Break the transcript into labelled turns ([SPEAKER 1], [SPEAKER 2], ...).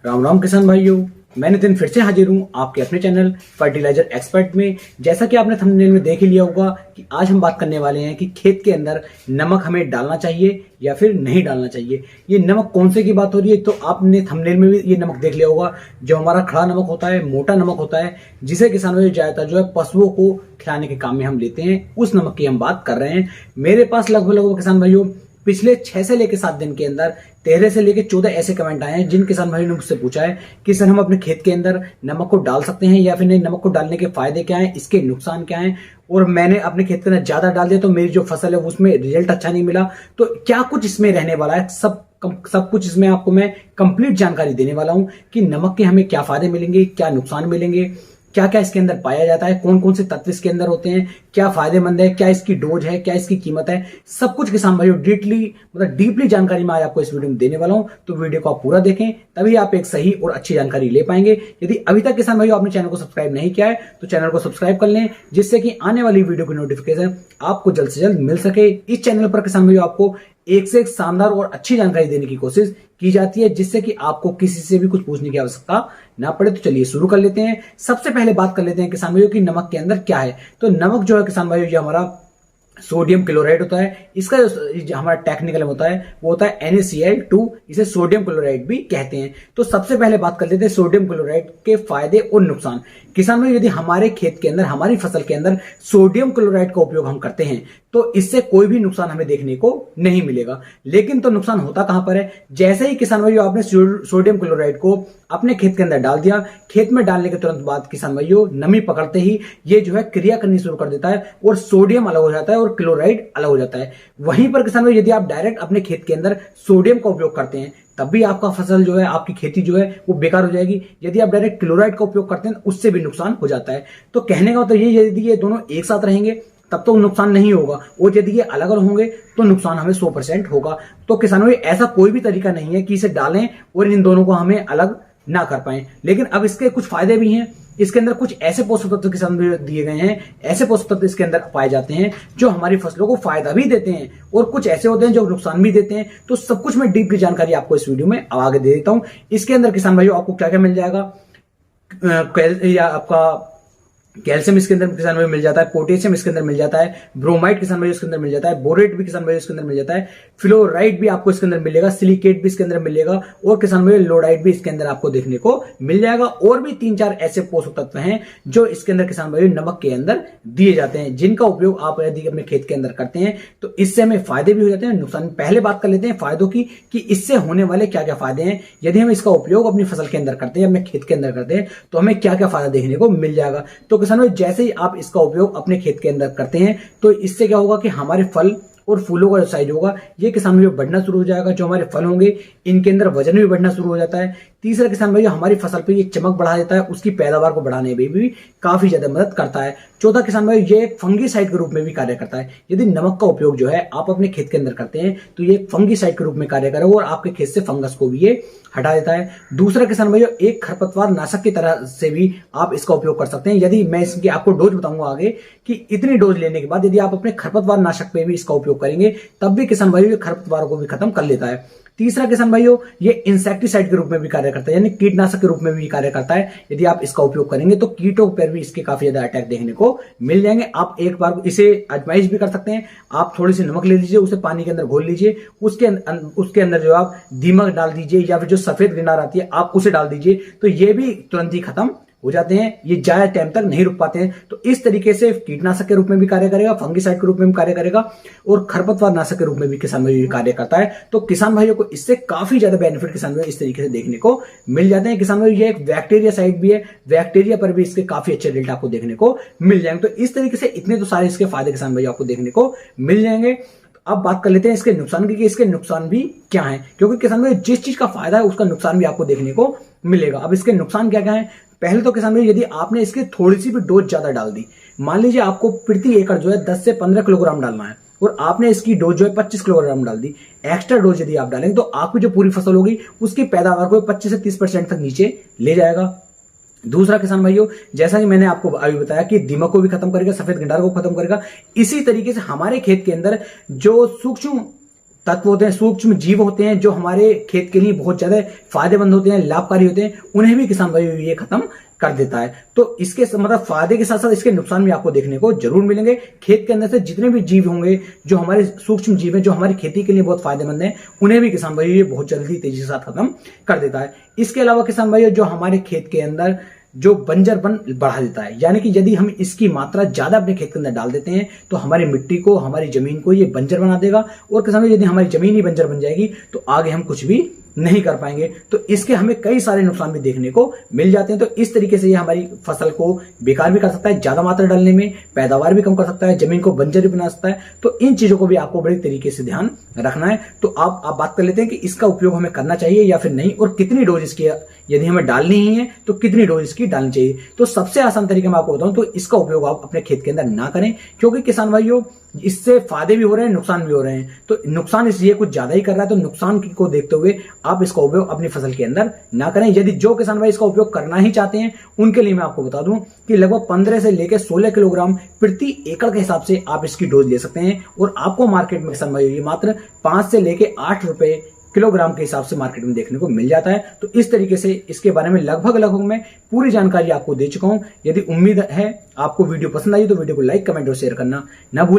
[SPEAKER 1] राम राम किसान भाइयों, मैं नितिन फिर से हाजिर हूँ आपके अपने चैनल फर्टिलाइजर एक्सपर्ट में। जैसा कि आपने थंबनेल में देख ही लिया होगा कि आज हम बात करने वाले हैं कि खेत के अंदर नमक हमें डालना चाहिए या फिर नहीं डालना चाहिए। ये नमक कौन से की बात हो रही है, तो आपने थंबनेल में भी ये नमक देख लिया होगा, जो हमारा खड़ा नमक होता है, मोटा नमक होता है, जिसे किसानों में ज्यादातर जो है पशुओं को खिलाने के काम में हम लेते हैं, उस नमक की हम बात कर रहे हैं। मेरे पास लगभग किसान भाइयों पिछले 6 से लेकर 7 दिन के अंदर 13 से लेकर 14 ऐसे कमेंट आए हैं जिन किसान भाइयों ने मुझसे पूछा है कि सर हम अपने खेत के अंदर नमक को डाल सकते हैं या फिर नहीं, नमक को डालने के फायदे क्या हैं, इसके नुकसान क्या हैं। और मैंने अपने खेत के अंदर ज्यादा डाल दिया तो मेरी जो फसल है उसमें रिजल्ट अच्छा नहीं मिला। तो क्या कुछ इसमें रहने वाला है, सब कुछ इसमें आपको मैं कंप्लीट जानकारी देने वाला हूं कि नमक के हमें क्या फायदे मिलेंगे, क्या नुकसान मिलेंगे, क्या क्या इसके अंदर पाया जाता है, कौन कौन से तत्व इसके अंदर होते हैं, क्या फायदेमंद है, क्या इसकी डोज है, क्या इसकी कीमत है। सब कुछ किसान भाइयों डीपली जानकारी मैं आज आपको इस वीडियो में देने वाला हूं। तो वीडियो को आप पूरा देखें, तभी आप एक सही और अच्छी जानकारी ले पाएंगे। यदि अभी तक किसान भाइयों आपने चैनल को सब्सक्राइब नहीं किया है तो चैनल को सब्सक्राइब कर लें, जिससे कि आने वाली वीडियो की नोटिफिकेशन आपको जल्द से जल्द मिल सके। इस चैनल पर किसान भाइयों आपको एक से एक शानदार और अच्छी जानकारी देने की कोशिश की जाती है, जिससे कि आपको किसी से भी कुछ पूछने की आवश्यकता ना पड़े। तो चलिए शुरू कर लेते हैं। सबसे पहले बात कर लेते हैं किसान भाइयों की नमक के अंदर क्या है। तो नमक जो है किसान भाइयों, ये हमारा सोडियम क्लोराइड होता है। इसका जो हमारा टेक्निकल होता है वो होता है NaCl2, इसे सोडियम क्लोराइड भी कहते हैं। तो सबसे पहले बात कर लेते हैं सोडियम क्लोराइड के फायदे और नुकसान। किसान भाई, यदि हमारे खेत के अंदर, हमारी फसल के अंदर सोडियम क्लोराइड का उपयोग हम करते हैं तो इससे कोई भी नुकसान हमें देखने को नहीं मिलेगा। लेकिन तो नुकसान होता कहां पर है, जैसे ही किसान भाइयों आपने सोडियम क्लोराइड को अपने खेत के अंदर डाल दिया, खेत में डालने के तुरंत बाद किसान भाइयों नमी पकड़ते ही ये जो है क्रिया करनी शुरू कर देता है और सोडियम अलग हो जाता है और क्लोराइड अलग हो जाता है। वहीं पर किसान भाई, यदि आप डायरेक्ट अपने खेत के अंदर सोडियम का उपयोग करते हैं तब भी आपका फसल जो है, आपकी खेती जो है वो बेकार हो जाएगी। यदि आप डायरेक्ट क्लोराइड का उपयोग करते हैं उससे भी नुकसान हो जाता है। तो कहने का मतलब ये, यदि ये दोनों एक साथ रहेंगे तब तो नुकसान नहीं होगा, और यदि ये अलग अलग होंगे तो नुकसान हमें 100% होगा। तो किसानों में ऐसा कोई भी तरीका नहीं है कि इसे डालें और इन दोनों को हमें अलग ना कर पाए। लेकिन अब इसके कुछ फायदे भी हैं। इसके अंदर कुछ ऐसे पोषक तत्व किसान दिए गए हैं, ऐसे पोषक तत्व इसके अंदर पाए जाते हैं जो हमारी फसलों को फायदा भी देते हैं, और कुछ ऐसे होते हैं जो नुकसान भी देते हैं। तो सब कुछ मैं डीपली जानकारी आपको इस वीडियो में आगे दे देता हूं। इसके अंदर किसान भाइयों आपको क्या क्या मिल जाएगा, या आपका कैल्शियम इसके अंदर किसान भाई मिल जाता है, पोटेशियम इसके अंदर मिल जाता है, ब्रोमाइड किसान भाई इसके अंदर मिल जाता है, बोरेट भी किसान भाई इसके अंदर मिल जाता है, फ्लोराइड भी आपको इसके अंदर मिलेगा, सिलिकेट भी इसके अंदर मिलेगा, और किसान भाई लोडाइड भी इसके अंदर आपको देखने को मिल जाएगा। और भी 3-4 ऐसे पोषक तत्व हैं जो इसके अंदर किसान भाई नमक के अंदर दिए जाते हैं, जिनका उपयोग आप यदि अपने खेत के अंदर करते हैं तो इससे हमें फायदे भी हो जाते हैं, नुकसान। पहले बात कर लेते हैं फायदों की कि इससे होने वाले क्या क्या फायदे हैं। यदि हम इसका उपयोग अपनी फसल के अंदर करते हैं, अपने खेत के अंदर करते हैं, तो हमें क्या क्या फायदा देखने को मिल जाएगा। तो किसानों, जैसे ही आप इसका उपयोग अपने खेत के अंदर करते हैं तो इससे क्या होगा कि हमारे फल और फूलों का जो साइज होगा ये किसान भाइयों बढ़ना शुरू हो जाएगा। जो हमारे फल होंगे इनके अंदर वजन भी बढ़ना शुरू हो जाता है। तीसरा किसान भाइयों, हमारी फसल पे ये चमक बढ़ा देता है, उसकी पैदावार को बढ़ाने में भी काफी ज्यादा मदद करता है। चौथा किसान भाइयों, ये एक फंगीसाइड के रूप में भी कार्य करता है। यदि नमक का उपयोग जो है आप अपने खेत के अंदर करते हैं तो ये फंगीसाइड के रूप में कार्य करेगा और आपके खेत से फंगस को भी ये हटा देता है। दूसरा किसान भाइयों, एक खरपतवार नाशक की तरह से भी आप इसका उपयोग कर सकते हैं। यदि मैं इसकी आपको डोज बताऊंगा आगे कि इतनी डोज लेने के बाद यदि आप अपने खरपतवार नाशक पे भी इसका उपयोग करेंगे तब भी किसान भाइयों खरपतवारों को भी खत्म कर लेता है। तीसरा किसान भाइयों, ये इंसेक्टिसाइड के रूप में भी कार्य करता है, यानी कीटनाशक के रूप में भी कार्य करता है। यदि आप इसका उपयोग करेंगे तो कीटों पर भी इसके काफी ज्यादा अटैक देखने को मिल जाएंगे। आप एक बार इसे आजमाइश भी कर सकते हैं। आप थोड़ी सी नमक ले लीजिए, उसे पानी के अंदर घोल लीजिए, उसके अंदर जो आप दीमक डाल दीजिए या फिर जो सफेद गिनार आती है आप उसे डाल दीजिए, तो ये भी तुरंत ही खत्म हो जाते हैं। ये ज्यादा टाइम तक नहीं रुक पाते हैं। तो इस तरीके से कीटनाशक के रूप में भी कार्य करेगा, फंगीसाइड के रूप में भी कार्य करेगा, और खरपतवार नाशक के रूप में भी किसान भाइयों कार्य करता है। तो किसान भाइयों को इससे काफी ज्यादा बेनिफिट किसान भाइयों इस तरीके से देखने को मिल जाते हैं। किसान भाइयों, ये एक बैक्टीरिया साइड भी है, बैक्टीरिया पर भी इसके काफी अच्छे रिजल्ट आपको देखने को मिल जाएंगे। तो इस तरीके से इतने तो सारे इसके फायदे किसान भाइयों आपको देखने को मिल जाएंगे। अब बात कर लेते हैं इसके नुकसान की कि इसके नुकसान भी क्या हैं, क्योंकि किसान भाई जिस चीज का फायदा है उसका नुकसान भी आपको देखने को मिलेगा। अब इसके नुकसान क्या क्या है। पहले तो किसान भाई, यदि आपने इसकी थोड़ी सी भी डोज ज्यादा डाल दी, मान लीजिए आपको प्रति एकड़ जो है 10 से 15 किलोग्राम डालना है और आपने इसकी डोज जो है 25 किलोग्राम डाल दी, एक्स्ट्रा डोज यदि आप डालेंगे तो आपकी जो पूरी फसल होगी उसकी पैदावार को 25 से 30% तक नीचे ले जाएगा। दूसरा किसान भाइयों, जैसा कि मैंने आपको अभी बताया कि दीमक को भी खत्म करेगा, सफेद गंडार को खत्म करेगा। इसी तरीके से हमारे खेत के अंदर जो सूक्ष्म तत्व होते हैं, सूक्ष्म जीव होते हैं जो हमारे खेत के लिए बहुत ज्यादा फायदेमंद होते हैं, लाभकारी होते हैं, उन्हें भी किसान भाइयों ये खत्म कर देता है। तो इसके मतलब फायदे के साथ साथ इसके नुकसान भी आपको देखने को जरूर मिलेंगे। खेत के अंदर से जितने भी जीव होंगे जो हमारे सूक्ष्म जीव हैं, जो हमारी खेती के लिए बहुत फायदेमंद है, उन्हें भी किसान भाइयों ये बहुत जल्दी तेजी के साथ खत्म कर देता है। इसके अलावा किसान भाइयों जो हमारे खेत के अंदर जो बंजरपन बढ़ा देता है, यानी कि यदि हम इसकी मात्रा ज्यादा अपने खेत के अंदर डाल देते हैं तो हमारी मिट्टी को, हमारी जमीन को ये बंजर बना देगा, और किसान भाई यदि हमारी जमीन ही बंजर बन जाएगी तो आगे हम कुछ भी नहीं कर पाएंगे। तो इसके हमें कई सारे नुकसान भी देखने को मिल जाते हैं। तो इस तरीके से ये हमारी फसल को बेकार भी कर सकता है, ज्यादा मात्रा डालने में पैदावार भी कम कर सकता है, जमीन को बंजर भी बना सकता है। तो इन चीजों को भी आपको बड़े तरीके से ध्यान रखना है। तो आप बात कर लेते हैं कि इसका उपयोग हमें करना चाहिए या फिर नहीं, और कितनी डोज इसकी यदि हमें डालनी ही है तो कितनी डोज इसकी डालनी चाहिए। तो सबसे आसान तरीका मैं आपको बताऊं तो इसका उपयोग आप अपने खेत के अंदर ना करें, क्योंकि किसान भाइयों इससे फायदे भी हो रहे हैं, नुकसान भी हो रहे हैं। तो नुकसान इसलिए कुछ ज्यादा ही कर रहा है, तो नुकसान को देखते हुए आप इसका उपयोग अपनी फसल के अंदर ना करें। यदि जो किसान भाई इसका उपयोग करना ही चाहते हैं उनके लिए मैं आपको बता दूं कि लगभग 15 से लेकर 16 किलोग्राम प्रति एकड़ के हिसाब से आप इसकी डोज ले सकते हैं, और आपको मार्केट में किसान भाई ये मात्र 5 से लेकर 8 रुपए किलोग्राम के हिसाब से मार्केट में देखने को मिल जाता है। तो इस तरीके से इसके बारे में लगभग मैं पूरी जानकारी आपको दे चुका हूं। यदि उम्मीद है आपको वीडियो पसंद आई तो वीडियो को लाइक, कमेंट और शेयर करना ना भूलें।